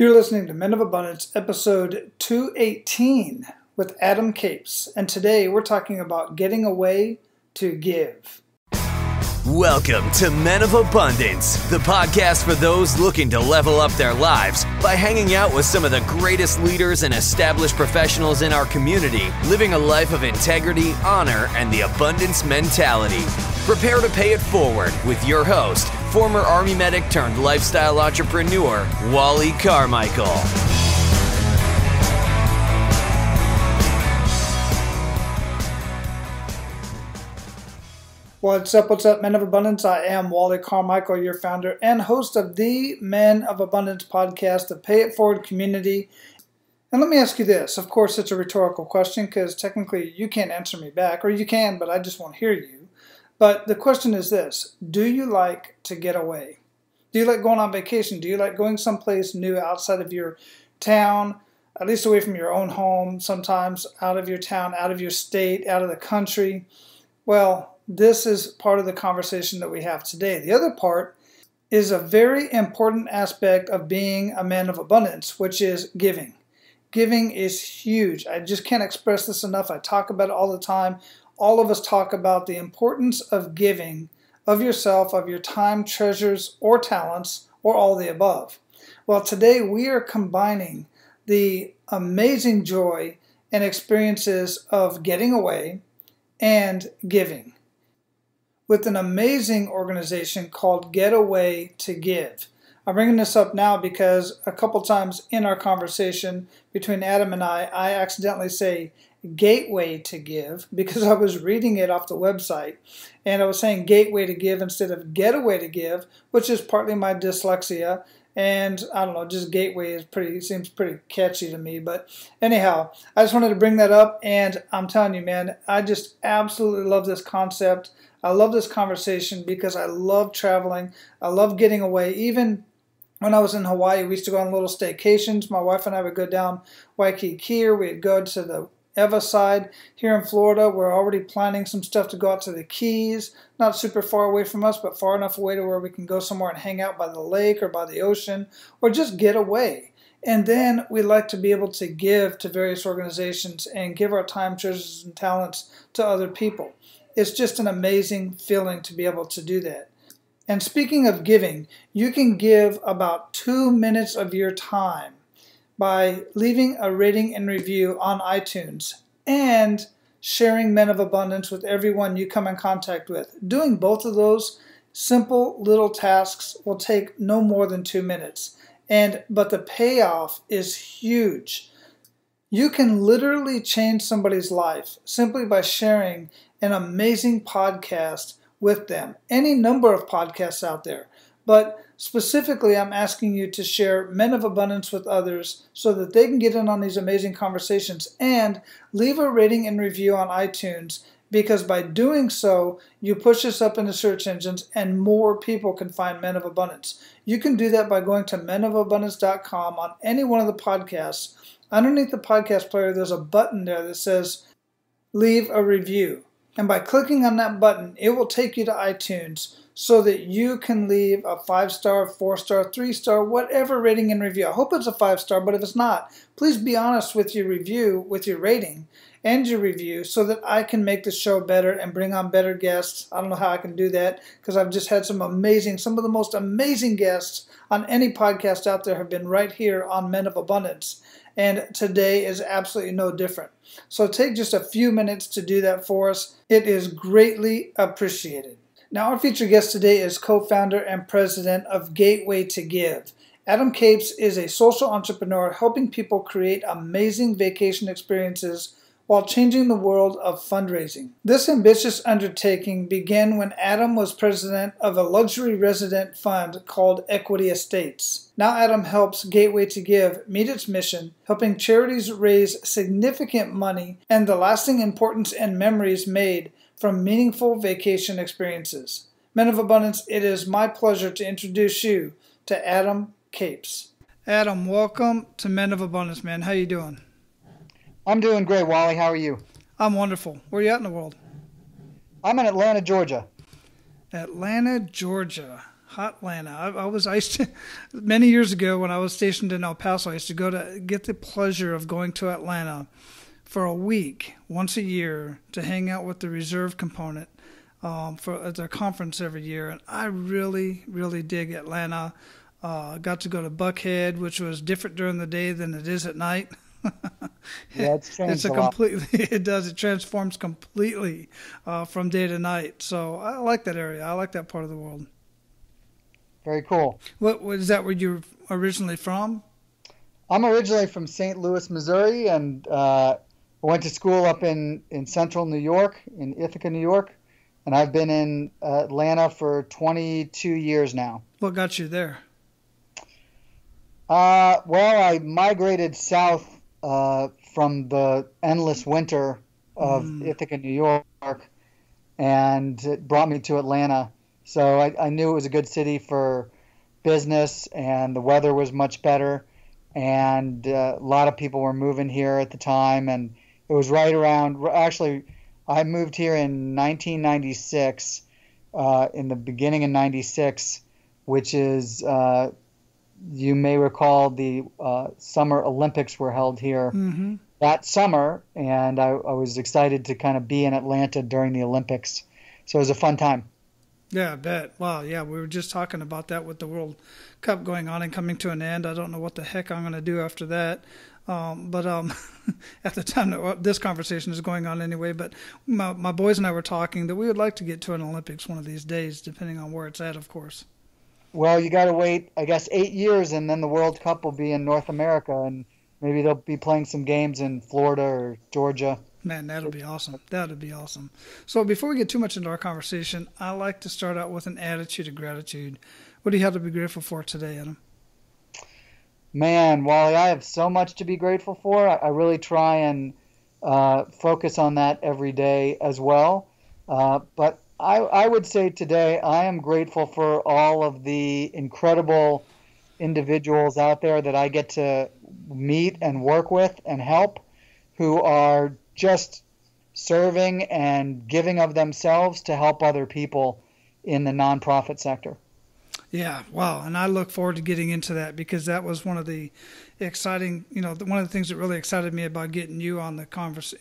You're listening to Men of Abundance, episode 218 with Adam Capes, and today we're talking about getting away to give. Welcome to Men of Abundance, the podcast for those looking to level up their lives by hanging out with some of the greatest leaders and established professionals in our community, living a life of integrity, honor, and the abundance mentality. Prepare to pay it forward with your host, former Army medic turned lifestyle entrepreneur, Wally Carmichael. What's up, Men of Abundance? I am Wally Carmichael, your founder and host of the Men of Abundance podcast, the Pay It Forward community. And let me ask you this. Of course, it's a rhetorical question because technically you can't answer me back, or you can, but I just won't hear you. But the question is this: do you like to get away? Do you like going on vacation? Do you like going someplace new outside of your town, at least away from your own home, sometimes out of your town, out of your state, out of the country? Well, this is part of the conversation that we have today. The other part is a very important aspect of being a man of abundance, which is giving. Giving is huge. I just can't express this enough. I talk about it all the time. All of us talk about the importance of giving of yourself, of your time, treasures, or talents, or all the above. Well, today we are combining the amazing joy and experiences of getting away and giving with an amazing organization called Getaway to Give. I'm bringing this up now because a couple times in our conversation between Adam and I accidentally say Gateway to Give because I was reading it off the website and I was saying Gateway to Give instead of Getaway to Give, which is partly my dyslexia. And I don't know, just Gateway seems pretty catchy to me. But anyhow, I just wanted to bring that up, and I'm telling you, man, I just absolutely love this concept. I love this conversation because I love traveling. I love getting away. Even when I was in Hawaii, we used to go on little staycations. My wife and I would go down Waikiki, or we'd go to the Eva side. Here in Florida, we're already planning some stuff to go out to the Keys. Not super far away from us, but far enough away to where we can go somewhere and hang out by the lake or by the ocean, or just get away. And then we like to be able to give to various organizations and give our time, treasures, and talents to other people. It's just an amazing feeling to be able to do that. And speaking of giving, you can give about 2 minutes of your time by leaving a rating and review on iTunes and sharing Men of Abundance with everyone you come in contact with. Doing both of those simple little tasks will take no more than 2 minutes. But the payoff is huge. You can literally change somebody's life simply by sharing an amazing podcast with them. Any number of podcasts out there. But specifically, I'm asking you to share Men of Abundance with others so that they can get in on these amazing conversations, and leave a rating and review on iTunes, because by doing so, you push us up in the search engines and more people can find Men of Abundance. You can do that by going to menofabundance.com on any one of the podcasts. Underneath the podcast player, there's a button there that says Leave a Review. And by clicking on that button, it will take you to iTunes so that you can leave a 5-star, 4-star, 3-star, whatever rating and review. I hope it's a 5-star, but if it's not, please be honest with your review, with your rating and your review, so that I can make the show better and bring on better guests. I don't know how I can do that because I've just had some of the most amazing guests on any podcast out there have been right here on Men of Abundance. And today is absolutely no different. So take just a few minutes to do that for us. It is greatly appreciated. Now, our featured guest today is co-founder and president of Gateway to Give. Adam Capes is a social entrepreneur helping people create amazing vacation experiences while changing the world of fundraising. This ambitious undertaking began when Adam was president of a luxury resident fund called Equity Estates. Now Adam helps Gateway to Give meet its mission, helping charities raise significant money and the lasting importance and memories made from meaningful vacation experiences. Men of Abundance, it is my pleasure to introduce you to Adam Capes. Adam, welcome to Men of Abundance, man. How you doing? I'm doing great, Wally. How are you? I'm wonderful. Where are you at in the world? I'm in Atlanta, Georgia. Atlanta, Georgia. Hot Atlanta. I used to, many years ago when I was stationed in El Paso, I used to go to get the pleasure of going to Atlanta for a week, once a year, to hang out with the reserve component at their conference every year. And I really, really dig Atlanta. Got to go to Buckhead, which was different during the day than it is at night. Yeah, it's changed a lot. It does. It transforms completely from day to night. So I like that area. I like that part of the world. Very cool. What is that? Where you're originally from? I'm originally from St. Louis, Missouri, and I went to school up in central New York, in Ithaca, New York, and I've been in Atlanta for 22 years now. What got you there? Well, I migrated south from the endless winter of Ithaca, New York, and it brought me to Atlanta. So I knew it was a good city for business, and the weather was much better, and a lot of people were moving here at the time, and it was right around, actually, I moved here in 1996, in the beginning of 96, which is, you may recall the Summer Olympics were held here that summer, and I was excited to kind of be in Atlanta during the Olympics. So it was a fun time. Yeah, I bet. Wow, yeah, we were just talking about that with the World Cup going on and coming to an end. I don't know what the heck I'm going to do after that. But at the time that this conversation is going on anyway, but my boys and I were talking that we would like to get to an Olympics one of these days, depending on where it's at, of course. Well, you got to wait, I guess, 8 years, and then the World Cup will be in North America, and maybe they'll be playing some games in Florida or Georgia. Man, that'll be awesome. That'll be awesome. So before we get too much into our conversation, I like to start out with an attitude of gratitude. What do you have to be grateful for today, Adam? Man, Wally, I have so much to be grateful for. I really try and focus on that every day as well. But I would say today I am grateful for all of the incredible individuals out there that I get to meet and work with and help, who are just serving and giving of themselves to help other people in the nonprofit sector. Yeah, wow. And I look forward to getting into that, because that was one of the exciting, one of the things that really excited me about getting you on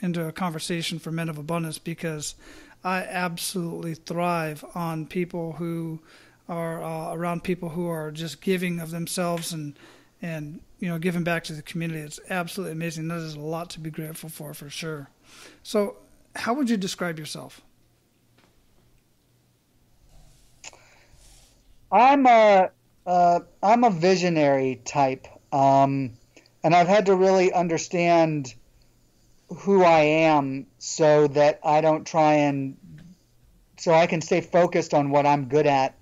into a conversation for Men of Abundance, because I absolutely thrive on people who are around people who are just giving of themselves and giving back to the community. It's absolutely amazing. That is a lot to be grateful for sure. So how would you describe yourself? I'm a visionary type, and I've had to really understand who I am so that I don't so I can stay focused on what I'm good at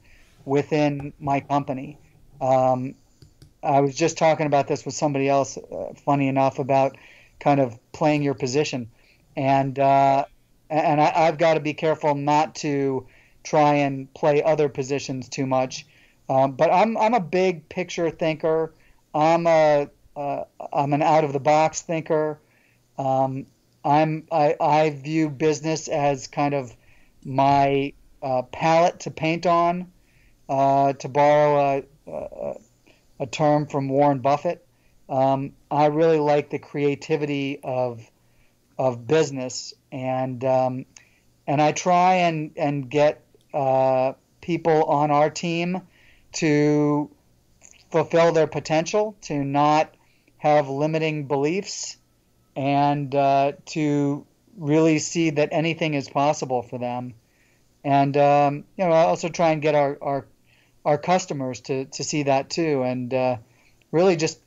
within my company. I was just talking about this with somebody else, funny enough, about kind of playing your position, and I've got to be careful not to try and play other positions too much. But I'm a big picture thinker. I'm an out of the box thinker. I view business as kind of my palette to paint on, to borrow a term from Warren Buffett. I really like the creativity of business, and I try and get people on our team to fulfill their potential, to not have limiting beliefs, and to really see that anything is possible for them. And I also try and get our customers to see that too, and really just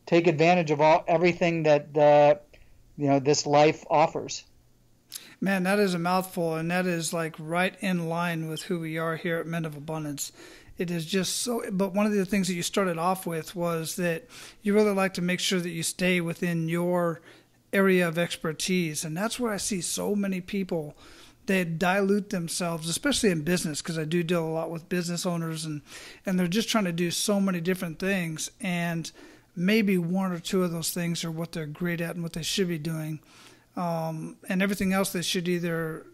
take advantage of everything that this life offers. Man, that is a mouthful, and that is like right in line with who we are here at Men of Abundance. It is just so, but one of the things that you started off with was that you really like to make sure that you stay within your area of expertise. And that's where I see so many people that dilute themselves, especially in business, because I do deal a lot with business owners, and they're just trying to do so many different things. And maybe one or two of those things are what they're great at and what they should be doing. And everything else they should either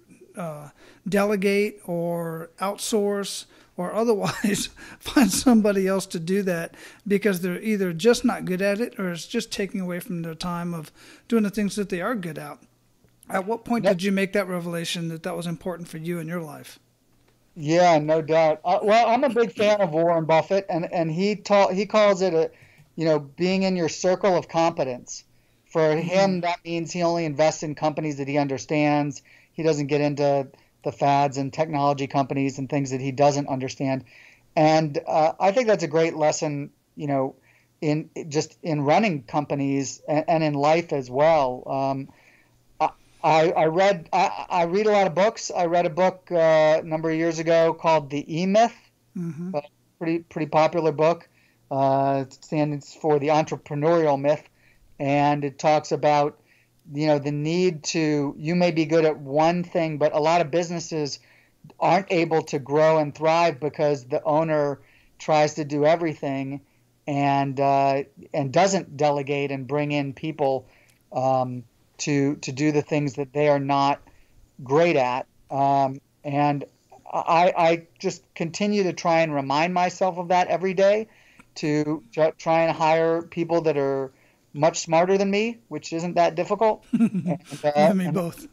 delegate or outsource or otherwise find somebody else to do that because they're either just not good at it or it's just taking away from their time of doing the things that they are good at. At what point did you make that revelation that that was important for you in your life? Yeah, no doubt. Well, I'm a big fan of Warren Buffett, and he calls it being in your circle of competence. For him, that means he only invests in companies that he understands. He doesn't get into the fads and technology companies and things that he doesn't understand. And I think that's a great lesson, in running companies and in life as well. I read a lot of books. I read a book a number of years ago called The E-Myth, pretty popular book. It stands for the entrepreneurial myth, and it talks about the need to. You may be good at one thing, but a lot of businesses aren't able to grow and thrive because the owner tries to do everything and doesn't delegate and bring in people. To do the things that they are not great at. And I just continue to try and remind myself of that every day, to try and hire people that are much smarter than me, which isn't that difficult. You and me both.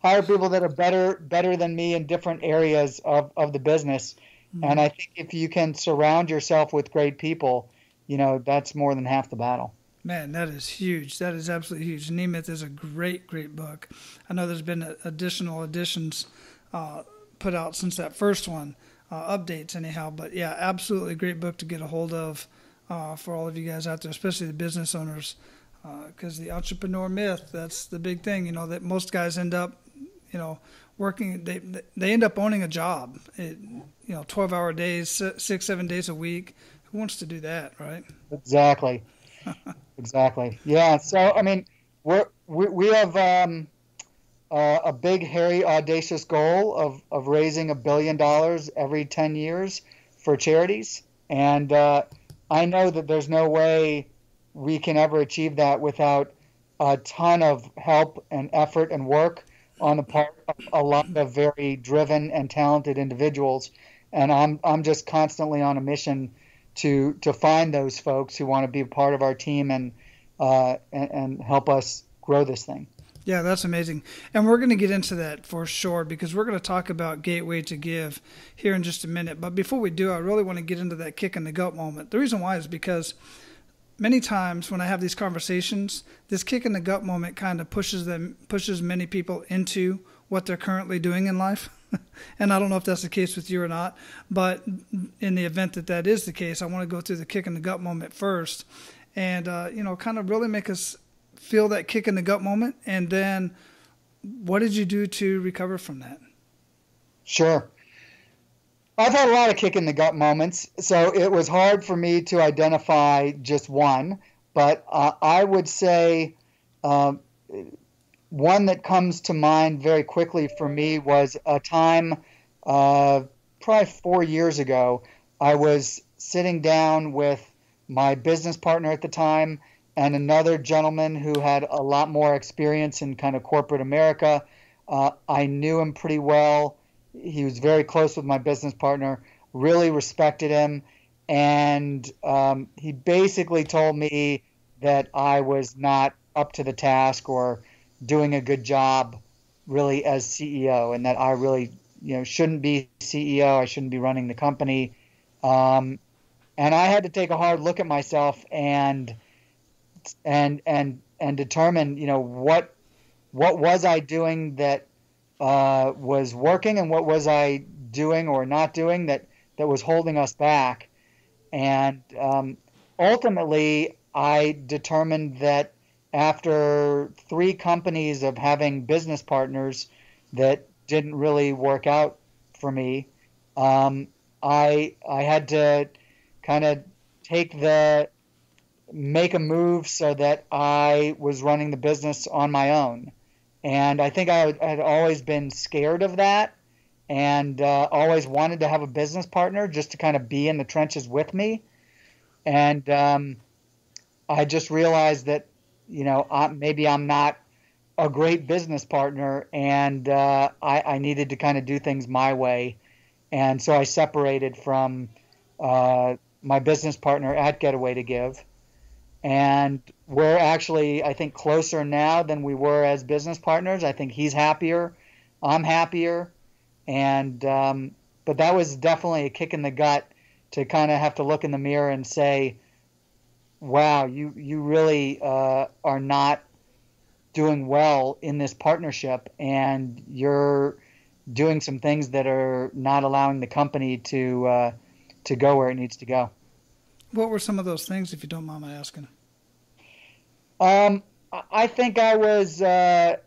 Hire people that are better than me in different areas of the business. And I think if you can surround yourself with great people, that's more than half the battle. Man, that is huge. That is absolutely huge. Nemeth is a great, great book. I know there's been additional editions put out since that first one, updates anyhow. But yeah, absolutely great book to get a hold of for all of you guys out there, especially the business owners, because the entrepreneur myth, that's the big thing, that most guys end up, working, they end up owning a job, 12-hour days, 6-7 days a week. Who wants to do that, right? Exactly. Exactly. Yeah. So, I mean, we have a big, hairy, audacious goal of raising $1 billion every 10 years for charities. And I know that there's no way we can ever achieve that without a ton of help and effort and work on the part of a lot of very driven and talented individuals. And I'm just constantly on a mission to find those folks who want to be a part of our team and help us grow this thing. Yeah, that's amazing. And we're going to get into that for sure, because we're going to talk about Getaway to Give here in just a minute. But before we do, I really want to get into that kick in the gut moment. The reason why is because many times when I have these conversations, this kick in the gut moment kind of pushes many people into what they're currently doing in life. And I don't know if that's the case with you or not, but in the event that that is the case, I want to go through the kick in the gut moment first and, kind of really make us feel that kick in the gut moment. And then what did you do to recover from that? Sure. I've had a lot of kick in the gut moments, so it was hard for me to identify just one, but I would say one that comes to mind very quickly for me was a time probably 4 years ago. I was sitting down with my business partner at the time and another gentleman who had a lot more experience in kind of corporate America. I knew him pretty well. He was very close with my business partner, really respected him. And he basically told me that I was not up to the task or doing a good job really as CEO, and that I really, shouldn't be CEO. I shouldn't be running the company. And I had to take a hard look at myself and determine, what was I doing that was working, and what was I doing or not doing that was holding us back. And ultimately, I determined that after 3 companies of having business partners that didn't really work out for me, I had to kind of make a move so that I was running the business on my own. And I think I had always been scared of that and always wanted to have a business partner just to kind of be in the trenches with me. And I just realized that, maybe I'm not a great business partner, and I needed to kind of do things my way. And so I separated from my business partner at Getaway to Give. And we're actually, I think, closer now than we were as business partners. I think he's happier. I'm happier. And but that was definitely a kick in the gut to kind of have to look in the mirror and say, wow, you really are not doing well in this partnership, and you're doing some things that are not allowing the company to go where it needs to go. What were some of those things, if you don't mind my asking? I think I was a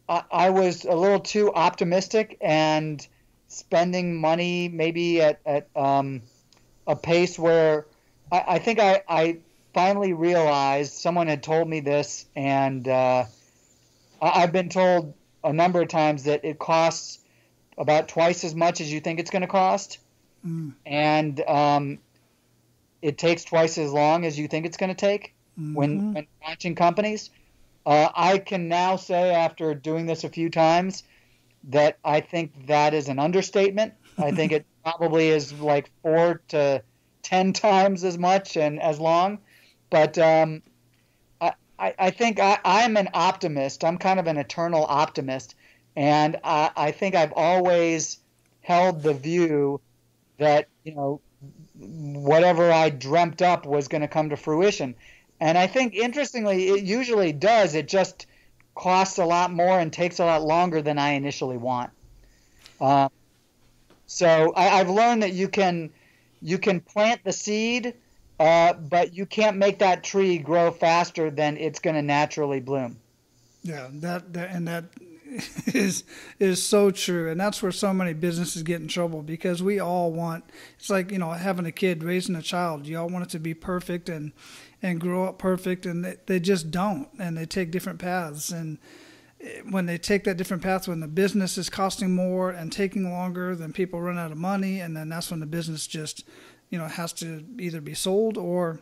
little too optimistic and spending money maybe at a pace where I think I finally realized, someone had told me this, and I've been told a number of times that it costs about twice as much as you think it's going to cost. And it takes twice as long as you think it's going to take when launching companies. I can now say, after doing this a few times, that I think that is an understatement. I think it probably is like 4 to 10 times as much and as long. But I think I'm an optimist. I'm kind of an eternal optimist. And I think I've always held the view that, whatever I dreamt up was going to come to fruition. And I think, interestingly, it usually does. It just costs a lot more and takes a lot longer than I initially want. So I've learned that you can plant the seed, but you can't make that tree grow faster than it's going to naturally bloom. Yeah, that is so true, and that's where so many businesses get in trouble, because we all want, it's like, having a kid, raising a child. You all want it to be perfect and grow up perfect, and they just don't, and they take different paths. And when they take that different path, when the business is costing more and taking longer, then people run out of money, and then that's when the business just has to either be sold or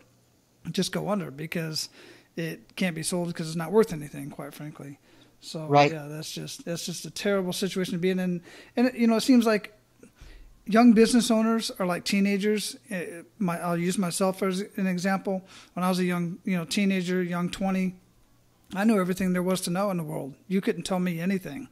just go under, because it can't be sold because it's not worth anything, quite frankly. So right. Yeah, that's just a terrible situation to be in. And it seems like young business owners are like teenagers. I'll use myself as an example. When I was a young teenager, young 20, I knew everything there was to know in the world. You couldn't tell me anything.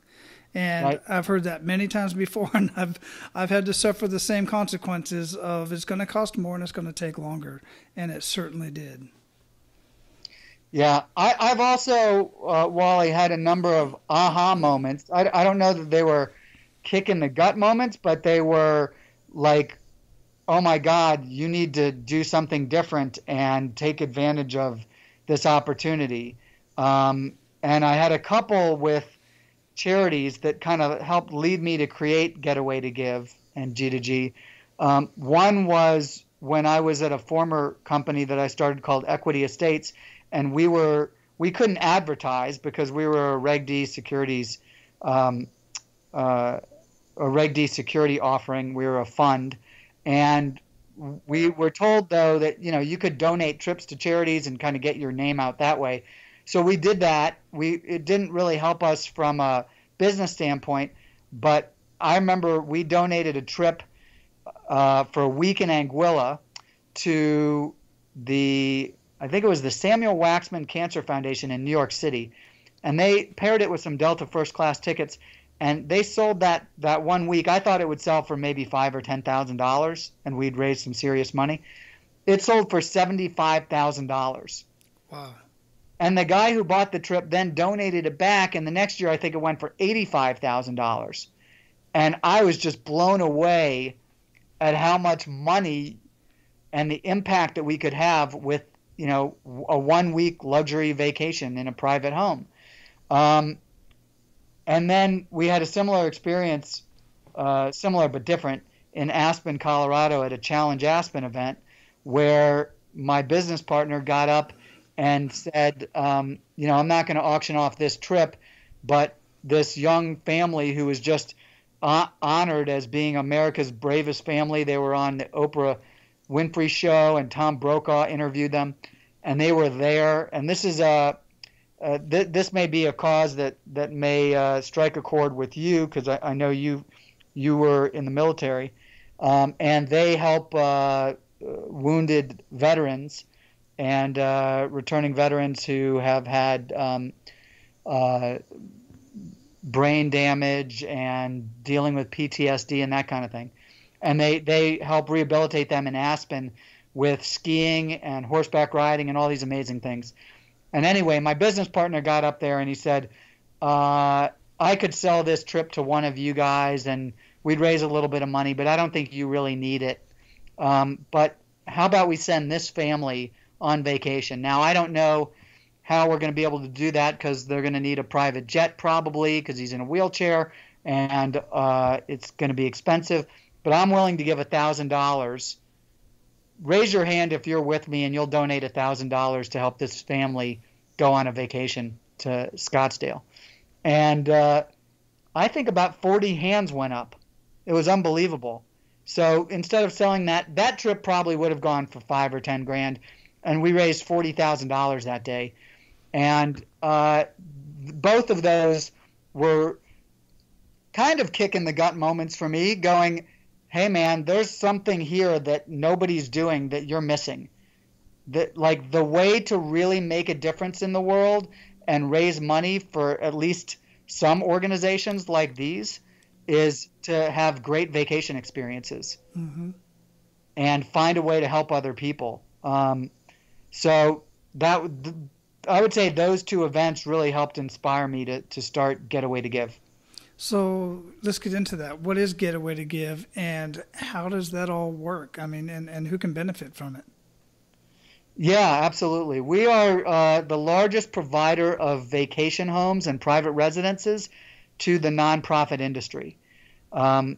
And right. I've heard that many times before, and I've had to suffer the same consequences of, it's going to cost more and it's going to take longer, and it certainly did. Yeah, I've also, Wally, had a number of aha moments. I don't know that they were kick in the gut moments, but they were like, oh my God, you need to do something different and take advantage of this opportunity. And I had a couple with charities that kind of helped lead me to create Getaway to Give and G2G. One was when I was at a former company that I started called Equity Estates, and we couldn't advertise because we were a Reg D securities, a Reg D security offering. We were a fund, and we were told, though, that you could donate trips to charities and kind of get your name out that way. So we did that. It didn't really help us from a business standpoint, but I remember we donated a trip for a week in Anguilla to I think it was the Samuel Waxman Cancer Foundation in New York City, and they paired it with some Delta first class tickets, and they sold that 1 week. I thought it would sell for maybe $5,000 or $10,000, and we'd raise some serious money. It sold for $75,000. Wow. And the guy who bought the trip then donated it back, and the next year I think it went for $85,000. And I was just blown away at how much money and the impact that we could have with, a 1 week luxury vacation in a private home. And then we had a similar experience, similar but different, in Aspen, Colorado at a Challenge Aspen event, where my business partner got up and said, I'm not going to auction off this trip, but this young family who was just honored as being America's bravest family. They were on the Oprah Winfrey show, and Tom Brokaw interviewed them, and they were there. And this is this may be a cause that may strike a chord with you, because I know you were in the military. and they help wounded veterans and returning veterans who have had brain damage and dealing with PTSD and that kind of thing. And they help rehabilitate them in Aspen with skiing and horseback riding and all these amazing things. And anyway, my business partner got up there and he said, I could sell this trip to one of you guys and we'd raise a little bit of money, but I don't think you really need it. But how about we send this family on vacation? Now, I don't know how we're going to be able to do that because they're going to need a private jet probably because he's in a wheelchair and it's going to be expensive. But I'm willing to give $1,000. Raise your hand if you're with me and you'll donate $1,000 to help this family go on a vacation to Scottsdale. And I think about 40 hands went up. It was unbelievable. So instead of selling that trip probably would have gone for $5 or $10 grand, and we raised $40,000 that day. And both of those were kind of kick in the gut moments for me, going, hey man, there's something here that nobody's doing that you're missing. That, like, the way to really make a difference in the world and raise money for at least some organizations like these is to have great vacation experiences and find a way to help other people. So that I would say those two events really helped inspire me to start Getaway to Give. So let's get into that. What is Getaway to Give, and how does that all work? I mean, and who can benefit from it? Yeah, absolutely. We are the largest provider of vacation homes and private residences to the nonprofit industry. And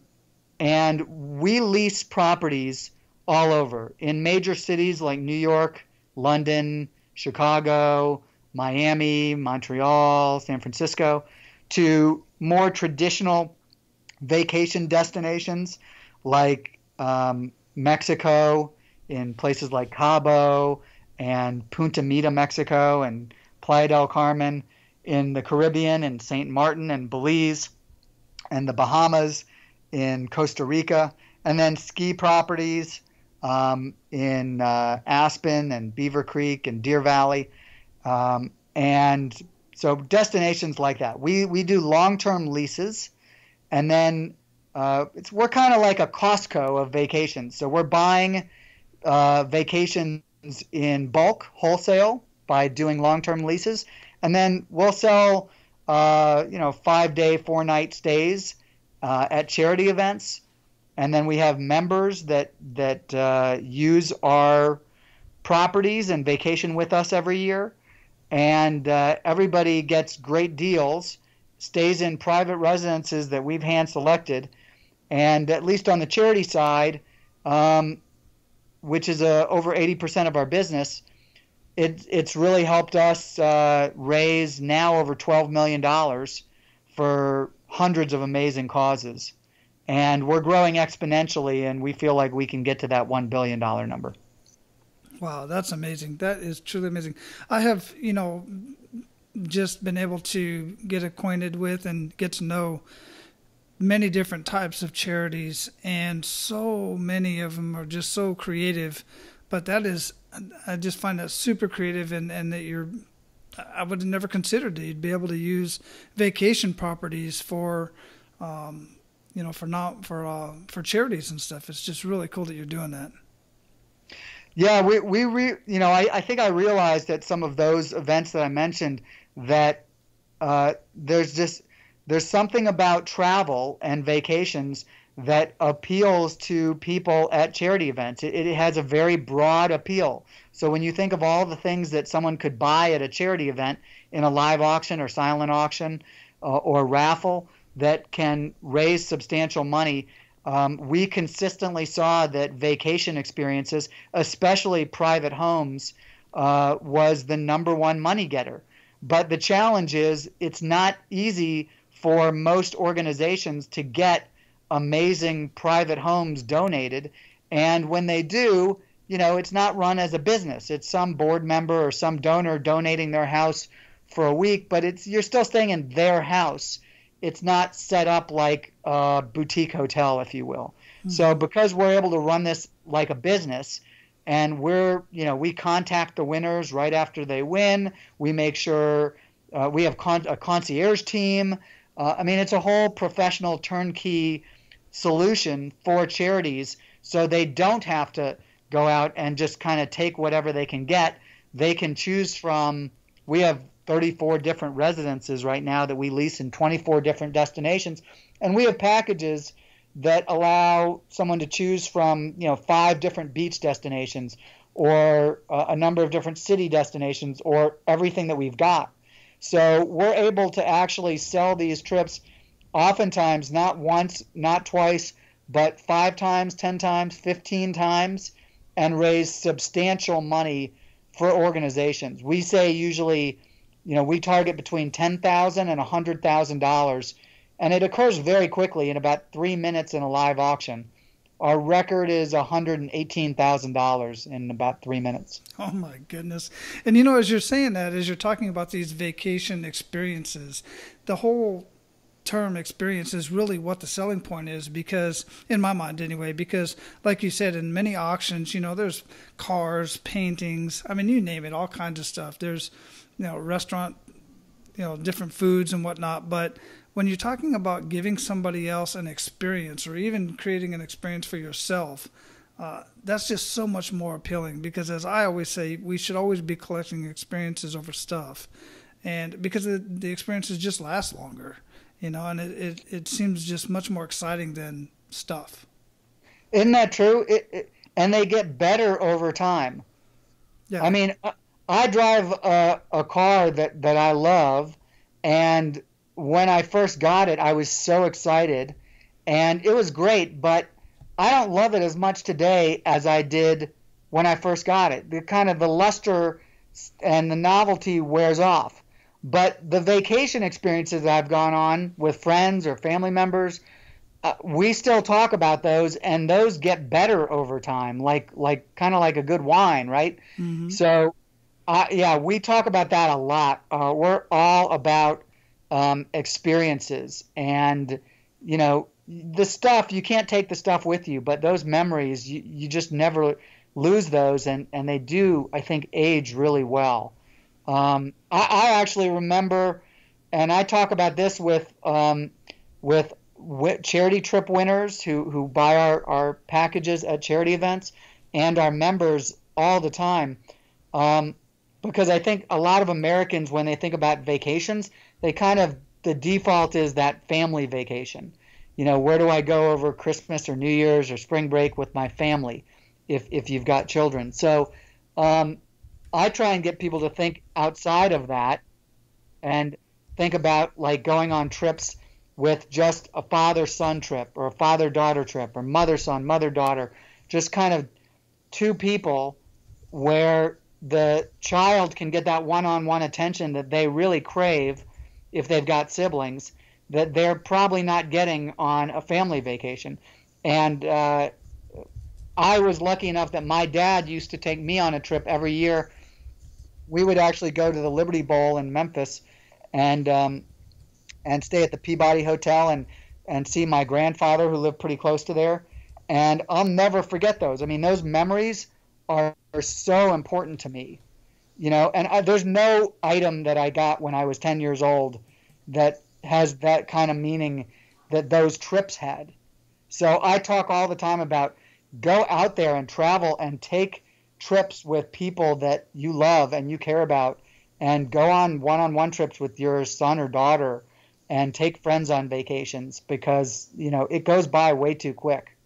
we lease properties all over in major cities like New York, London, Chicago, Miami, Montreal, San Francisco, to more traditional vacation destinations like Mexico, in places like Cabo and Punta Mita, Mexico, and Playa del Carmen, in the Caribbean, in St. Martin and Belize, and the Bahamas, in Costa Rica, and then ski properties in Aspen and Beaver Creek and Deer Valley. And so destinations like that. We do long-term leases, and then we're kind of like a Costco of vacations. So we're buying vacations in bulk, wholesale, by doing long-term leases, and then we'll sell 5-day, 4-night stays at charity events. And then we have members that use our properties and vacation with us every year. And everybody gets great deals, stays in private residences that we've hand-selected. And at least on the charity side, which is over 80% of our business, it's really helped us raise now over $12 million for hundreds of amazing causes. And we're growing exponentially, and we feel like we can get to that $1 billion number. Wow, that's amazing. That is truly amazing. I have, just been able to get acquainted with and get to know many different types of charities, and so many of them are just so creative. But I just find that super creative, and that I would have never considered that you'd be able to use vacation properties for charities and stuff. It's just really cool that you're doing that. Yeah, I think I realized at some of those events that I mentioned that there's something about travel and vacations that appeals to people at charity events. It has a very broad appeal. So when you think of all the things that someone could buy at a charity event in a live auction or silent auction or raffle that can raise substantial money, we consistently saw that vacation experiences, especially private homes, was the number one money getter. But the challenge is it's not easy for most organizations to get amazing private homes donated. And when they do, it's not run as a business. It's some board member or some donor donating their house for a week, but you're still staying in their house. It's not set up like a boutique hotel, if you will. So because we're able to run this like a business, and we contact the winners right after they win. We make sure we have a concierge team. It's a whole professional turnkey solution for charities, so they don't have to go out and just kind of take whatever they can get. They can choose from. We have 34 different residences right now that we lease in 24 different destinations, and we have packages that allow someone to choose from 5 different beach destinations, or a number of different city destinations, or everything that we've got. So we're able to actually sell these trips oftentimes not once, not twice, but 5 times, 10 times, 15 times, and raise substantial money for organizations. We say usually, we target between $10,000 and $100,000, and it occurs very quickly in about 3 minutes in a live auction. Our record is $118,000 in about 3 minutes. Oh my goodness. And as you're saying that, as you're talking about these vacation experiences, the whole term experience is really what the selling point is, because in my mind anyway, because like you said, in many auctions, there's cars, paintings, you name it, all kinds of stuff. There's, restaurant, different foods and whatnot. But when you're talking about giving somebody else an experience, or even creating an experience for yourself, that's just so much more appealing, because as I always say, we should always be collecting experiences over stuff. And because the experiences just last longer, and it seems just much more exciting than stuff. Isn't that true? And they get better over time. Yeah. I drive a car that I love, and when I first got it, I was so excited, and it was great, but I don't love it as much today as I did when I first got it. The luster and the novelty wears off. But the vacation experiences that I've gone on with friends or family members, we still talk about those, and those get better over time, like a good wine, right? Mm-hmm. So, we talk about that a lot. We're all about experiences, and the stuff, you can't take the stuff with you, but those memories, you just never lose those, and they do, I think, age really well. I actually remember, and I talk about this with charity trip winners who buy our packages at charity events, and our members all the time, because I think a lot of Americans, when they think about vacations, the default is that family vacation. Where do I go over Christmas or New Year's or spring break with my family, if you've got children? So I try and get people to think outside of that, and think about like going on trips with just a father-son trip, or a father-daughter trip, or mother-son, mother-daughter, just kind of 2 people where the child can get that one-on-one attention that they really crave if they've got siblings, that they're probably not getting on a family vacation. And I was lucky enough that my dad used to take me on a trip every year. We would actually go to the Liberty Bowl in Memphis and stay at the Peabody Hotel and see my grandfather, who lived pretty close to there. And I'll never forget those. Those memories are so important to me, and there's no item that I got when I was 10 years old that has that kind of meaning that those trips had. So I talk all the time about go out there and travel and take trips with people that you love and you care about, and go on one-on-one trips with your son or daughter, and take friends on vacations, because it goes by way too quick.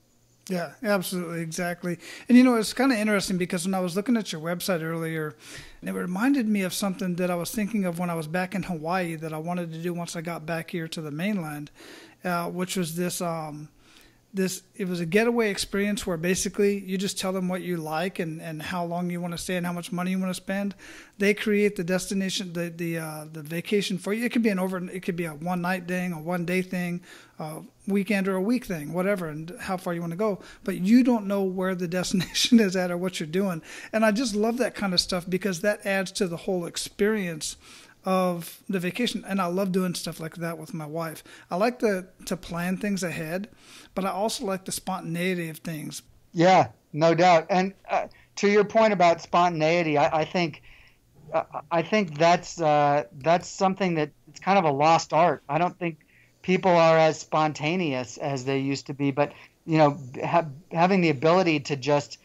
Yeah, absolutely, exactly. And it's kind of interesting, because when I was looking at your website earlier, it reminded me of something that I was thinking of when I was back in Hawaii that I wanted to do once I got back here to the mainland, which was this it was a getaway experience where basically you just tell them what you like and how long you want to stay and how much money you want to spend. They create the destination, the vacation for you. It could be it could be a one night thing, a 1 day thing, a weekend or a week thing, whatever, and how far you want to go. But you don't know where the destination is at or what you're doing. And I just love that kind of stuff, because that adds to the whole experience of the vacation. And I love doing stuff like that with my wife. I like to plan things ahead, but I also like the spontaneity of things. Yeah, no doubt. And to your point about spontaneity, I think that's something that it's kind of a lost art. I don't think people are as spontaneous as they used to be, but having the ability to just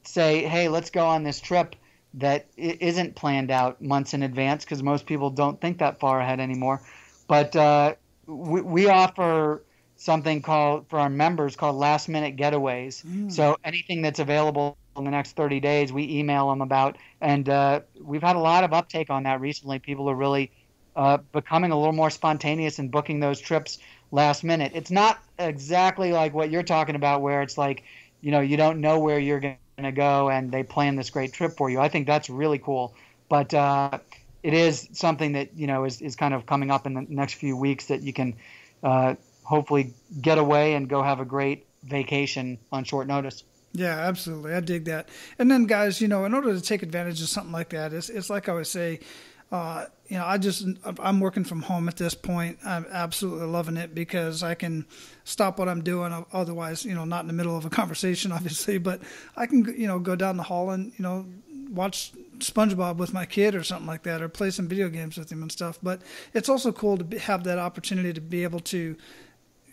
say, hey, let's go on this trip that isn't planned out months in advance, because most people don't think that far ahead anymore. But we offer something for our members called last minute getaways. So anything that's available in the next 30 days, we email them about. And we've had a lot of uptake on that recently. People are really becoming a little more spontaneous and booking those trips last minute. It's not exactly like what you're talking about, where it's like, you don't know where you're going to go and they plan this great trip for you. I think that's really cool. But it is something that, is kind of coming up in the next few weeks, that you can hopefully get away and go have a great vacation on short notice. Yeah, absolutely. I dig that. And then, guys, in order to take advantage of something like that, it's like I always say, I'm working from home at this point. I'm absolutely loving it because I can stop what I'm doing. Otherwise, not in the middle of a conversation, obviously, but I can, go down the hall and, watch SpongeBob with my kid or something like that, or play some video games with him and stuff. But it's also cool to have that opportunity to be able to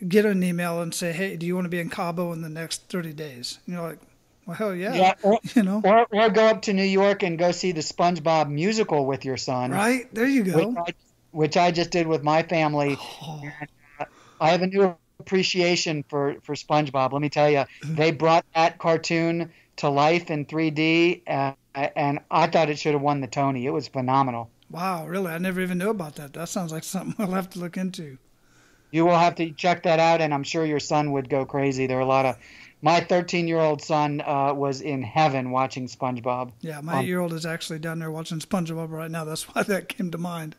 get an email and say, hey, do you want to be in Cabo in the next 30 days? And you're like, well, hell yeah. Or go up to New York and go see the SpongeBob musical with your son. Right, there you go. Which I just did with my family. Oh. And, I have a new appreciation for SpongeBob. Let me tell you, they brought that cartoon to life in 3D, and I thought it should have won the Tony. It was phenomenal. Wow, really? I never even knew about that. That sounds like something we'll have to look into. You will have to check that out, and I'm sure your son would go crazy. There are a lot of... My 13-year-old son was in heaven watching SpongeBob. Yeah, my 8-year-old is actually down there watching SpongeBob right now. That's why that came to mind.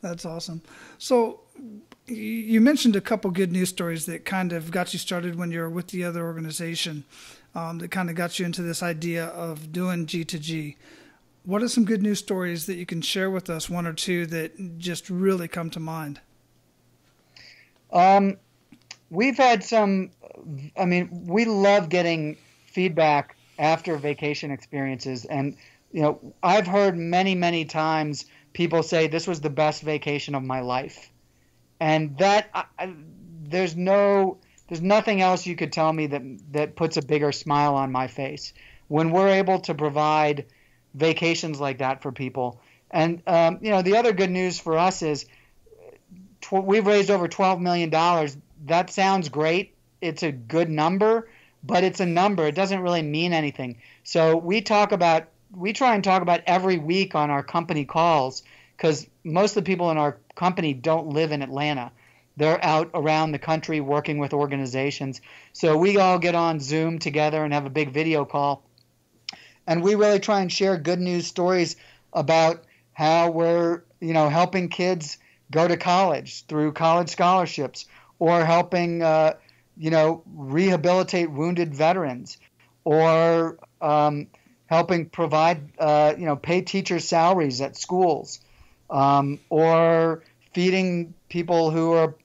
That's awesome. So you mentioned a couple good news stories that kind of got you started when you were with the other organization, that kind of got you into this idea of doing G2G. What are some good news stories that you can share with us, one or two, that just really come to mind? We've had some... we love getting feedback after vacation experiences. And, I've heard many, many times people say, this was the best vacation of my life. And that, there's nothing else you could tell me that puts a bigger smile on my face when we're able to provide vacations like that for people. And, the other good news for us is we've raised over $12 million. That sounds great. It's a good number, but it's a number. It doesn't really mean anything. So we try and talk about every week on our company calls, because most of the people in our company don't live in Atlanta. They're out around the country working with organizations. So we all get on Zoom together and have a big video call. And we really try and share good news stories about how we're, helping kids go to college through college scholarships, or helping, rehabilitate wounded veterans, or helping provide, pay teachers' salaries at schools, or feeding people who are,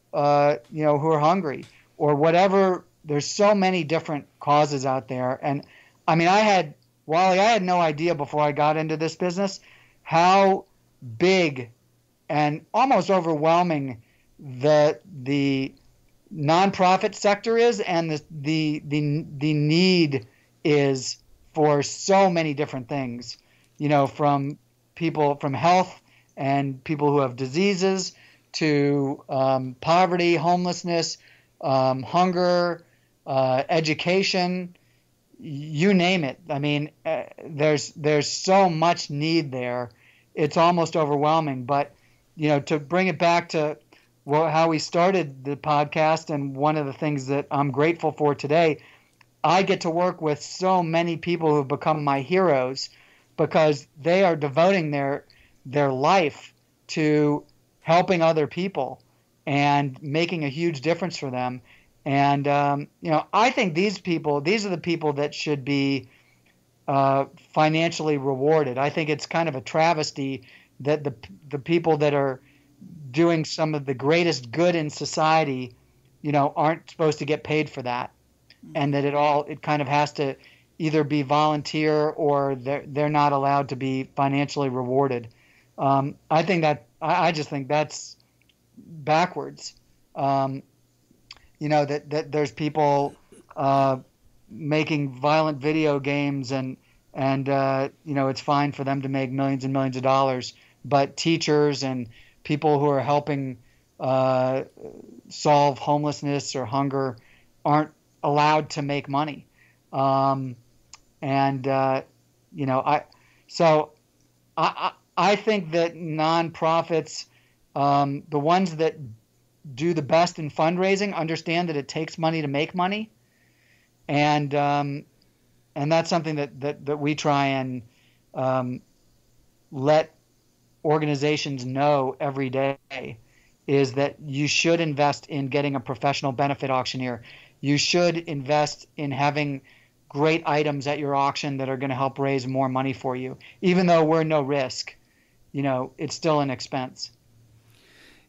who are hungry, or whatever. There's so many different causes out there. And Wally, I had no idea before I got into this business how big and almost overwhelming the nonprofit sector is, and the need is for so many different things, from people, from health and people who have diseases, to poverty, homelessness, hunger, education, you name it. There's so much need there. It's almost overwhelming. But, to bring it back to how we started the podcast, and one of the things that I'm grateful for today, I get to work with so many people who've become my heroes, because they are devoting their life to helping other people and making a huge difference for them. And, I think these are the people that should be financially rewarded. I think it's kind of a travesty that the people that are doing some of the greatest good in society, aren't supposed to get paid for that, and that it kind of has to either be volunteer or they're not allowed to be financially rewarded. I just think that's backwards. That there's people making violent video games and it's fine for them to make millions and millions of dollars, but teachers and people who are helping solve homelessness or hunger aren't allowed to make money. I think that nonprofits, the ones that do the best in fundraising, understand that it takes money to make money, and that's something that we try and let organizations know every day, is that you should invest in getting a professional benefit auctioneer. You should invest in having great items at your auction that are going to help raise more money for you. Even though we're no risk, it's still an expense.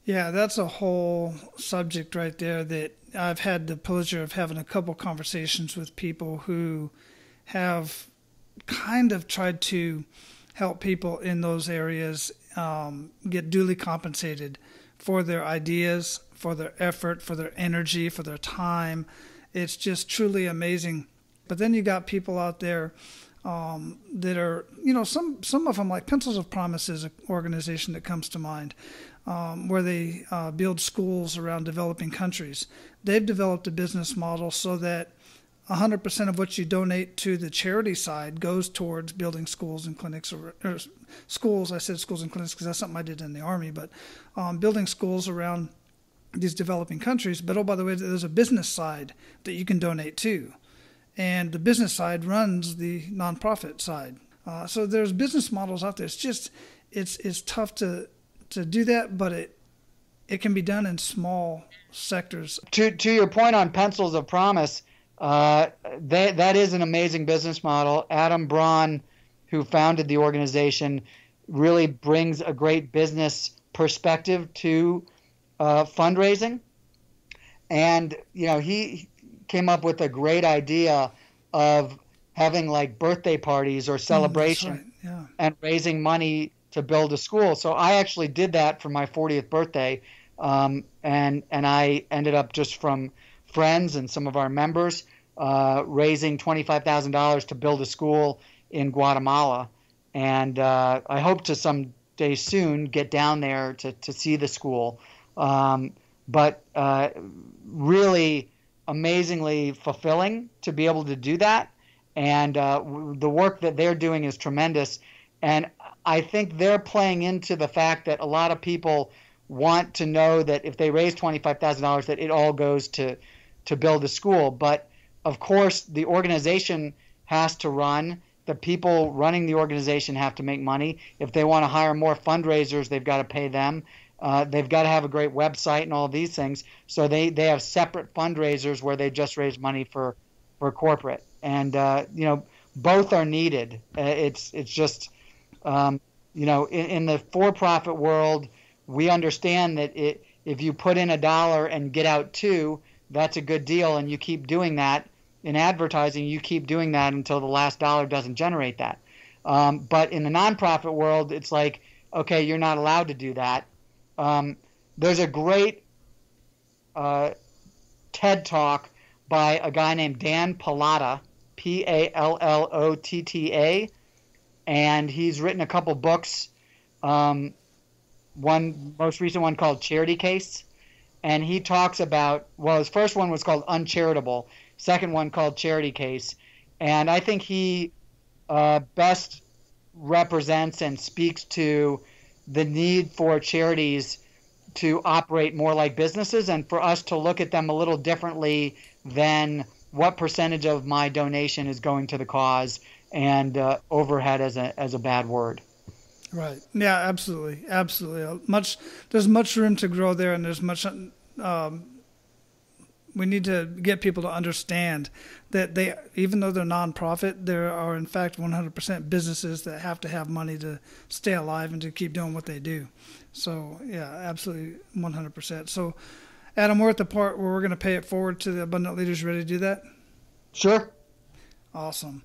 Yeah, that's a whole subject right there that I've had the pleasure of having a couple conversations with people who have kind of tried to help people in those areas get duly compensated for their ideas, for their effort, for their energy, for their time. It's just truly amazing. But then you got people out there that are, some of them, like Pencils of Promise is an organization that comes to mind, where they build schools around developing countries. They've developed a business model so that 100% of what you donate to the charity side goes towards building schools and clinics, or schools. I said schools and clinics because that's something I did in the Army, but building schools around these developing countries. But, oh, by the way, there's a business side that you can donate to. And the business side runs the nonprofit side. So there's business models out there. It's just, it's tough to do that, but it can be done in small sectors. To your point on Pencils of Promise, that is an amazing business model. Adam Braun, who founded the organization, really brings a great business perspective to fundraising. And, he came up with a great idea of having like birthday parties or celebration, right. Yeah. and raising money to build a school. So I actually did that for my 40th birthday. And I ended up, just from friends and some of our members, raising $25,000 to build a school in Guatemala. And I hope to someday soon get down there to see the school. But really amazingly fulfilling to be able to do that. And the work that they're doing is tremendous. And I think they're playing into the fact that a lot of people want to know that if they raise $25,000, that it all goes to build a school. But of course, the organization has to run. The people running the organization have to make money. If they want to hire more fundraisers, they've got to pay them. They've got to have a great website and all of these things. So they have separate fundraisers where they just raise money for corporate. And, both are needed. It's just, in the for-profit world, we understand that if you put in $1 and get out $2, that's a good deal. And you keep doing that. In advertising, you keep doing that until the last dollar doesn't generate that. But in the nonprofit world, it's like, okay, you're not allowed to do that. There's a great TED Talk by a guy named Dan Pallotta, Pallotta, and he's written a couple books. One most recent one called Charity Case, and he talks about, his first one was called Uncharitable, second one called Charity Case, and I think he best represents and speaks to the need for charities to operate more like businesses, and for us to look at them a little differently than what percentage of my donation is going to the cause, and overhead as a bad word. Right. Yeah, absolutely. Absolutely. There's much room to grow there, and there's much we need to get people to understand that they, even though they're nonprofit, there are in fact 100% businesses that have to have money to stay alive and to keep doing what they do. So yeah, absolutely 100%. So Adam, we're at the part where we're going to pay it forward to the abundant leaders. Ready to do that? Sure. Awesome.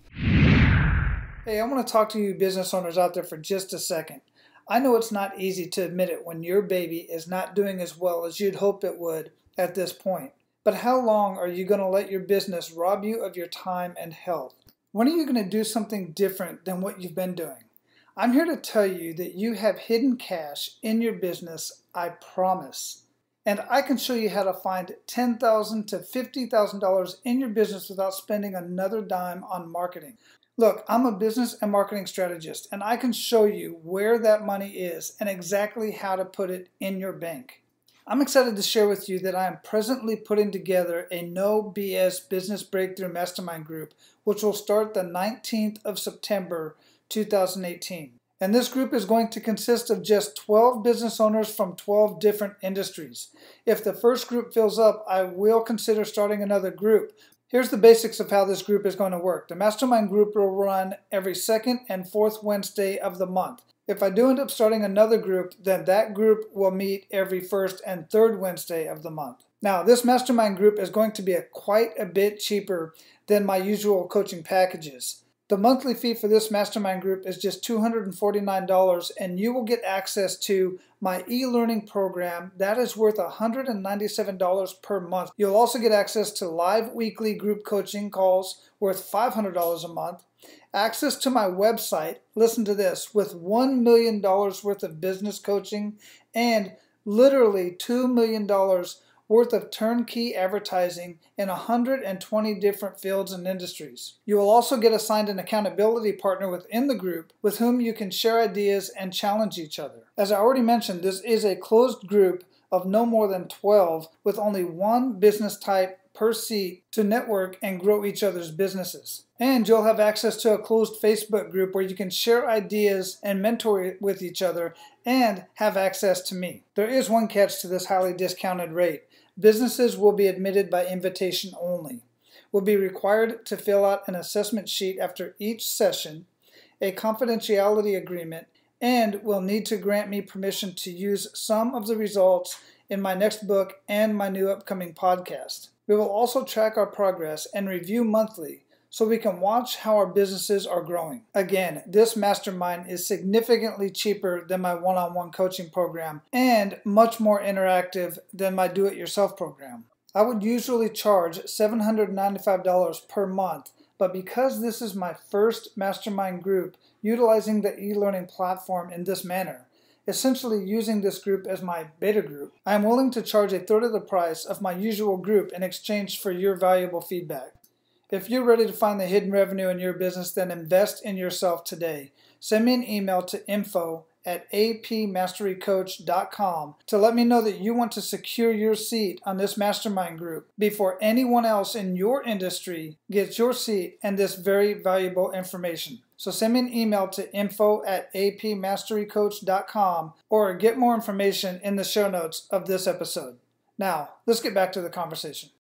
Hey, I want to talk to you business owners out there for just a second. I know it's not easy to admit it when your baby is not doing as well as you'd hope it would at this point. But how long are you going to let your business rob you of your time and health? When are you going to do something different than what you've been doing? I'm here to tell you that you have hidden cash in your business, I promise. And I can show you how to find $10,000 to $50,000 in your business without spending another dime on marketing. Look, I'm a business and marketing strategist, and I can show you where that money is and exactly how to put it in your bank. I'm excited to share with you that I am presently putting together a no BS business breakthrough mastermind group, which will start the 19th of September, 2018. And this group is going to consist of just 12 business owners from 12 different industries. If the first group fills up, I will consider starting another group. Here's the basics of how this group is going to work. The mastermind group will run every second and fourth Wednesday of the month. If I do end up starting another group, then that group will meet every first and third Wednesday of the month. Now, this mastermind group is going to be quite a bit cheaper than my usual coaching packages. The monthly fee for this mastermind group is just $249, and you will get access to my e-learning program that is worth $197 per month. You'll also get access to live weekly group coaching calls worth $500 a month, access to my website, listen to this, with $1 million worth of business coaching, and literally $2 million worth of turnkey advertising in 120 different fields and industries. You will also get assigned an accountability partner within the group with whom you can share ideas and challenge each other. As I already mentioned, this is a closed group of no more than 12 with only one business type per seat to network and grow each other's businesses. And you'll have access to a closed Facebook group where you can share ideas and mentor with each other and have access to me. There is one catch to this highly discounted rate. Businesses will be admitted by invitation only. Will be required to fill out an assessment sheet after each session, a confidentiality agreement, and will need to grant me permission to use some of the results in my next book and my new upcoming podcast. We will also track our progress and review monthly so we can watch how our businesses are growing. Again, this mastermind is significantly cheaper than my one-on-one coaching program and much more interactive than my do-it-yourself program. I would usually charge $795 per month, but because this is my first mastermind group utilizing the e-learning platform in this manner, essentially using this group as my beta group, I am willing to charge a third of the price of my usual group in exchange for your valuable feedback. If you're ready to find the hidden revenue in your business, then invest in yourself today. Send me an email to info@apmasterycoach.com to let me know that you want to secure your seat on this mastermind group before anyone else in your industry gets your seat and this very valuable information. So send me an email to info@apmasterycoach.com or get more information in the show notes of this episode. Now, let's get back to the conversation.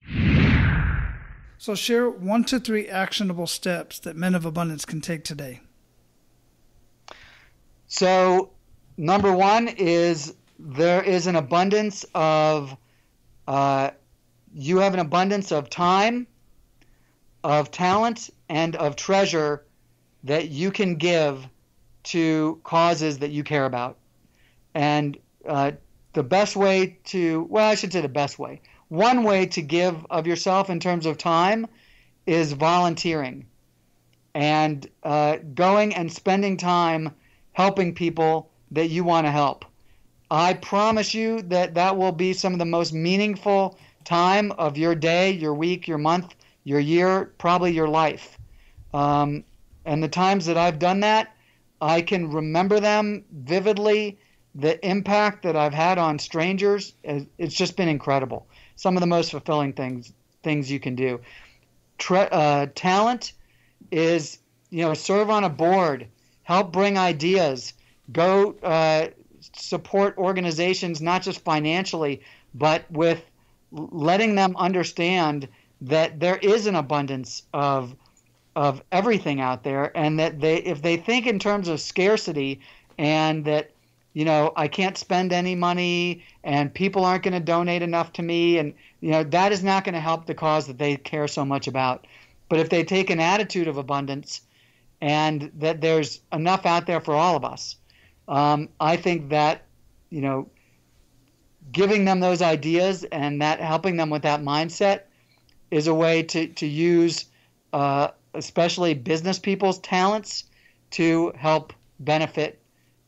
So share 1 to 3 actionable steps that men of abundance can take today. So number one is there is an abundance of, you have an abundance of time, of talent, and of treasure that you can give to causes that you care about. And the best way to, well, I should say the best way. One way to give of yourself in terms of time is volunteering and going and spending time helping people that you want to help. I promise you that that will be some of the most meaningful time of your day, your week, your month, your year, probably your life. And the times that I've done that, I can remember them vividly. The impact that I've had on strangers, it's just been incredible. Some of the most fulfilling things you can do. Talent is, serve on a board, help bring ideas, go support organizations, not just financially, but with letting them understand that there is an abundance of everything out there, and that if they think in terms of scarcity, and that, I can't spend any money and people aren't going to donate enough to me, and that is not going to help the cause that they care so much about. But if they take an attitude of abundance and that there's enough out there for all of us, I think that, giving them those ideas and that helping them with that mindset is a way to use especially business people's talents to help benefit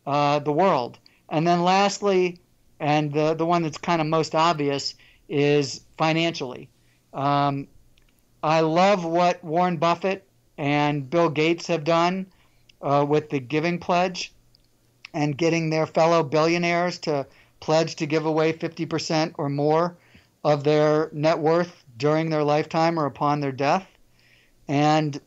the world. And then lastly, and the one that's kind of most obvious, is financially. I love what Warren Buffett and Bill Gates have done with the Giving Pledge, and getting their fellow billionaires to pledge to give away 50% or more of their net worth during their lifetime or upon their death. And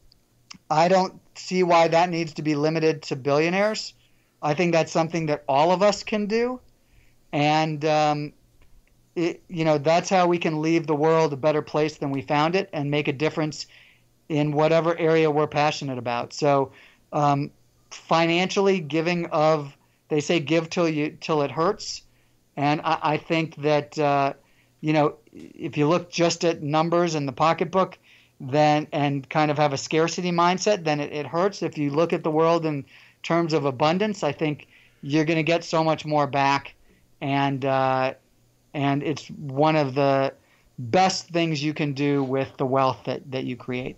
I don't see why that needs to be limited to billionaires. I think that's something that all of us can do. And, that's how we can leave the world a better place than we found it, and make a difference in whatever area we're passionate about. So financially, giving they say give till it hurts. And I think that, if you look just at numbers in the pocketbook, then, and kind of have a scarcity mindset, then it hurts. If you look at the world in terms of abundance, I think you're going to get so much more back. And it's one of the best things you can do with the wealth that you create.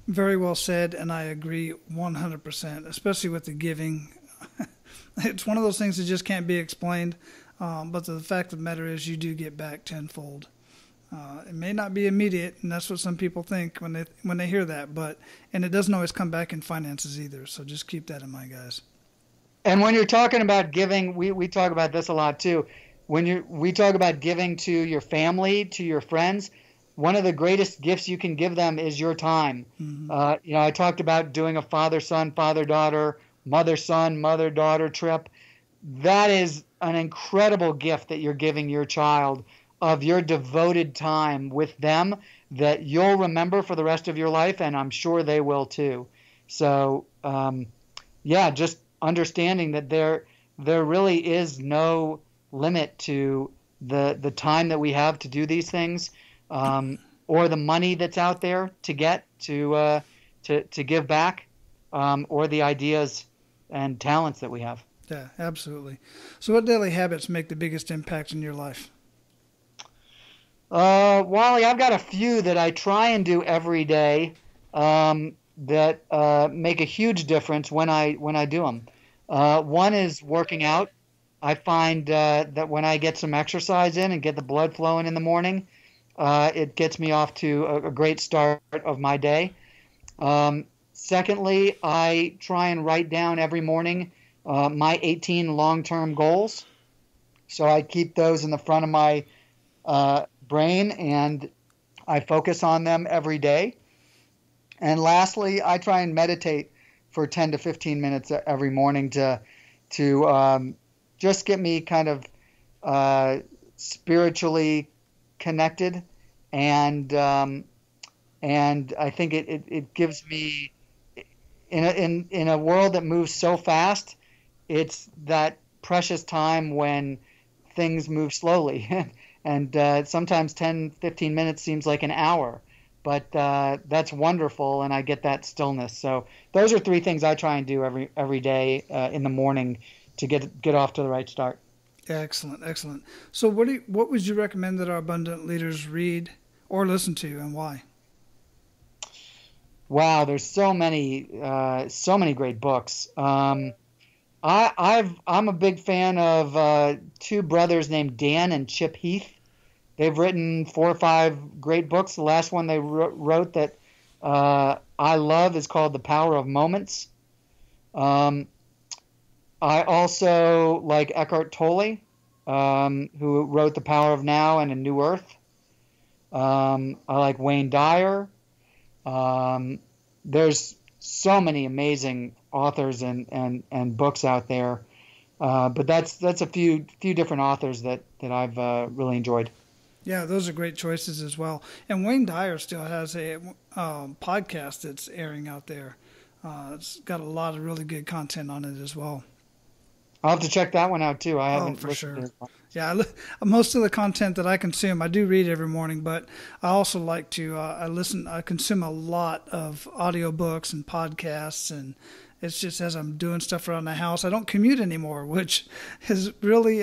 Very well said, and I agree 100%, especially with the giving. It's one of those things that just can't be explained, but the fact of the matter is you do get back tenfold. It may not be immediate, and that's what some people think when they hear that, and it doesn't always come back in finances either, so just keep that in mind, guys. And when you're talking about giving, we talk about this a lot too. We talk about giving to your family, to your friends, one of the greatest gifts you can give them is your time. Mm-hmm. I talked about doing a father-son, father-daughter, mother-son, mother-daughter trip. That is an incredible gift that you're giving your child, of your devoted time with them that you'll remember for the rest of your life, and I'm sure they will too. So, just understanding that there really is no limit to the time that we have to do these things, or the money that's out there to get to give back, or the ideas and talents that we have. Yeah, absolutely. So what daily habits make the biggest impact in your life? Wally, I've got a few that I try and do every day that make a huge difference when I do them. One is working out. I find that when I get some exercise in and get the blood flowing in the morning, it gets me off to a great start of my day. Secondly, I try and write down every morning my 18 long-term goals. So I keep those in the front of my brain, and I focus on them every day. And lastly, I try and meditate for 10 to 15 minutes every morning to just get me kind of spiritually connected, and I think it gives me, in a world that moves so fast, it's that precious time when things move slowly. And sometimes 10, 15 minutes seems like an hour, but that's wonderful, and I get that stillness. So those are three things I try and do every day in the morning to get off to the right start. Excellent, excellent. So what would you recommend that our abundant leaders read or listen to, and why? Wow, there's so many great books. I'm a big fan of two brothers named Dan and Chip Heath. They've written 4 or 5 great books. The last one they wrote that I love is called The Power of Moments. I also like Eckhart Tolle, who wrote The Power of Now and A New Earth. I like Wayne Dyer. There's so many amazing authors and books out there, but that's a few different authors that I've really enjoyed. Yeah, those are great choices as well. And Wayne Dyer still has a podcast that's airing out there. It's got a lot of really good content on it as well. I'll have to check that one out too. I haven't for listened sure. to it. Yeah, most of the content that I consume, I do read every morning, but I also like to I consume a lot of audiobooks and podcasts, and it's just as I'm doing stuff around the house. I don't commute anymore, which has really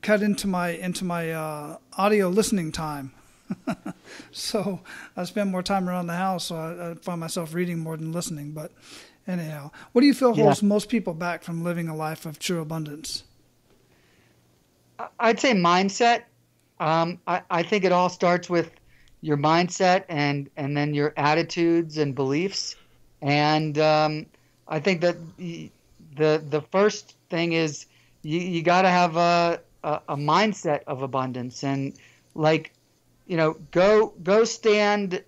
cut into my audio listening time. So I spend more time around the house, so I find myself reading more than listening. But anyhow, what do you feel holds most people back from living a life of true abundance? I'd say mindset. I think it all starts with your mindset and then your attitudes and beliefs. And I think that the first thing is you got to have a mindset of abundance. And like, go stand,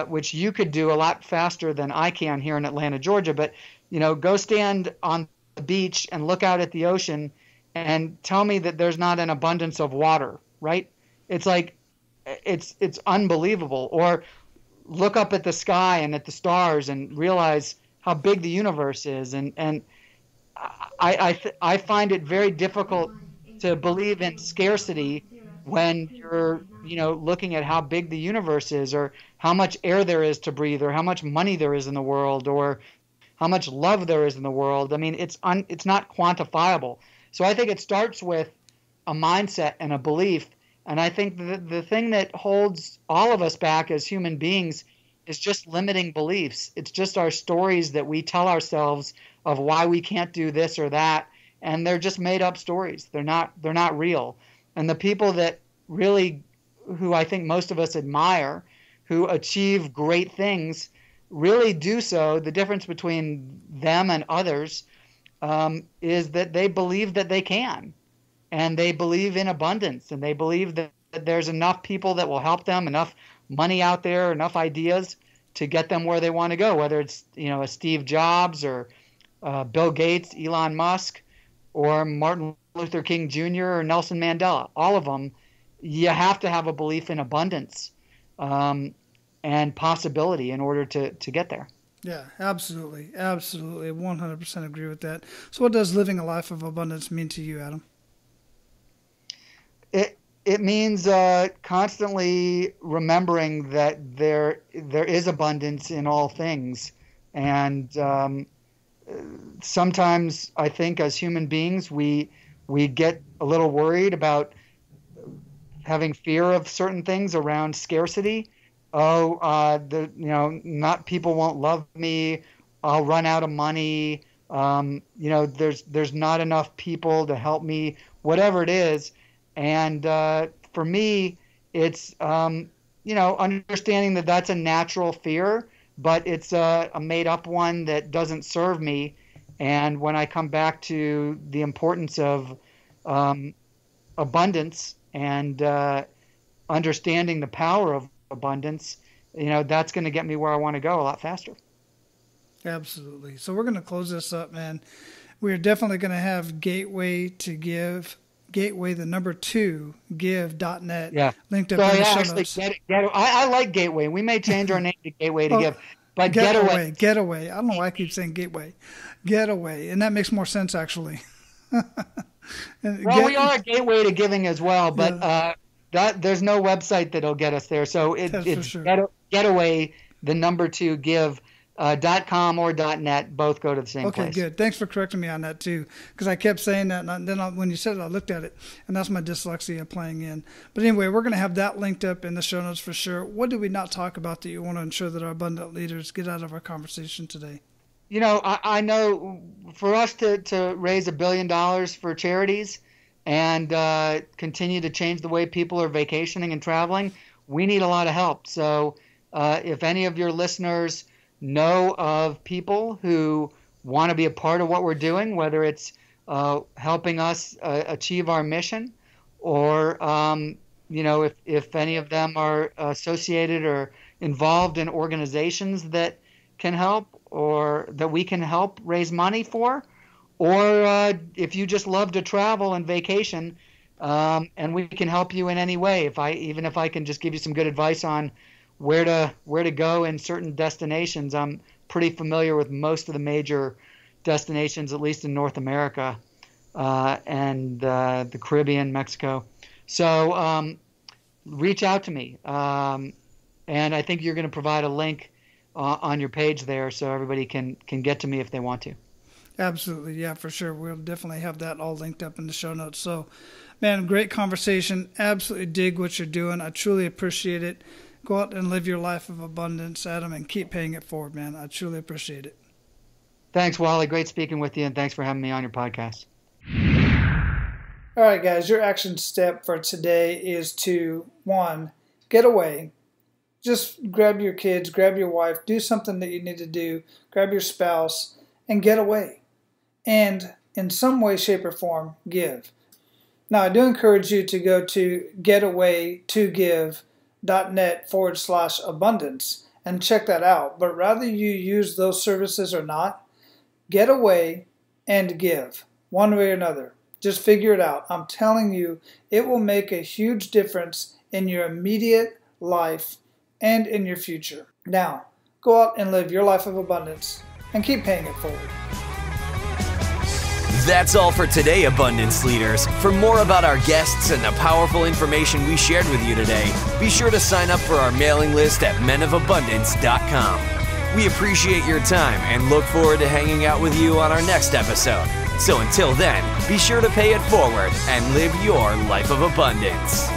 which you could do a lot faster than I can here in Atlanta, Georgia. But, go stand on the beach and look out at the ocean and tell me that there's not an abundance of water, right? It's like, it's unbelievable. Or look up at the sky and at the stars and realize how big the universe is. And I find it very difficult to believe in scarcity when you're, looking at how big the universe is, or how much air there is to breathe, or how much money there is in the world, or how much love there is in the world. I mean, it's not quantifiable. So I think it starts with a mindset and a belief. And I think the thing that holds all of us back as human beings is just limiting beliefs. It's just our stories that we tell ourselves of why we can't do this or that. And they're just made up stories. They're not real. And the people that really, who I think most of us admire, who achieve great things, really do so. The difference between them and others is that they believe that they can, and they believe in abundance, and they believe that there's enough people that will help them, enough money out there, enough ideas to get them where they want to go, whether it's, a Steve Jobs or Bill Gates, Elon Musk, or Martin Luther King Jr. or Nelson Mandela. All of them, you have to have a belief in abundance and possibility in order to get there. Yeah, absolutely. Absolutely. 100% agree with that. So what does living a life of abundance mean to you, Adam? It means constantly remembering that there is abundance in all things. And sometimes I think as human beings, we get a little worried about having fear of certain things around scarcity. Not people won't love me. I'll run out of money. There's not enough people to help me, whatever it is. And for me, it's, understanding that that's a natural fear, but it's a made up one that doesn't serve me. And when I come back to the importance of abundance and understanding the power of abundance, that's going to get me where I want to go a lot faster. Absolutely. So we're going to close this up, man. We're definitely going to have Getaway to Give, Getaway, the number 2, give.net, linked up in the show notes. I like Gateway. We may change our name to Gateway to Give. But Getaway. I don't know why I keep saying Gateway. Getaway. And that makes more sense, actually. We are a gateway to giving as well, but there's no website that'll get us there. So it's sure. Getaway, the number 2, give. .com or .net, both go to the same place. Okay, good. Thanks for correcting me on that too, because I kept saying that, and then when you said it, I looked at it, and that's my dyslexia playing in. But anyway, we're going to have that linked up in the show notes for sure. What did we not talk about that you want to ensure that our abundant leaders get out of our conversation today? I know for us to raise $1 billion for charities and continue to change the way people are vacationing and traveling, we need a lot of help. So if any of your listeners know of people who want to be a part of what we're doing, whether it's helping us achieve our mission, or if any of them are associated or involved in organizations that can help or that we can help raise money for, or if you just love to travel and vacation, and we can help you in any way. Even if I can just give you some good advice on where to go in certain destinations. I'm pretty familiar with most of the major destinations, at least in North America and the Caribbean, Mexico. So reach out to me, and I think you're going to provide a link on your page there so everybody can get to me if they want to. Absolutely. Yeah, for sure. We'll definitely have that all linked up in the show notes. So, man, great conversation. Absolutely dig what you're doing. I truly appreciate it. Go out and live your life of abundance, Adam, and keep paying it forward, man. I truly appreciate it. Thanks, Wally. Great speaking with you, and thanks for having me on your podcast. All right, guys, your action step for today is to, 1, get away. Just grab your kids, grab your wife, do something that you need to do, grab your spouse, and get away. And in some way, shape, or form, give. Now, I do encourage you to go to getaway2give.net/abundance and check that out. But rather you use those services or not, get away and give, one way or another. Just figure it out. I'm telling you, it will make a huge difference in your immediate life and in your future. Now, go out and live your life of abundance and keep paying it forward. That's all for today, Abundance Leaders. For more about our guests and the powerful information we shared with you today, be sure to sign up for our mailing list at menofabundance.com. We appreciate your time and look forward to hanging out with you on our next episode. So until then, be sure to pay it forward and live your life of abundance.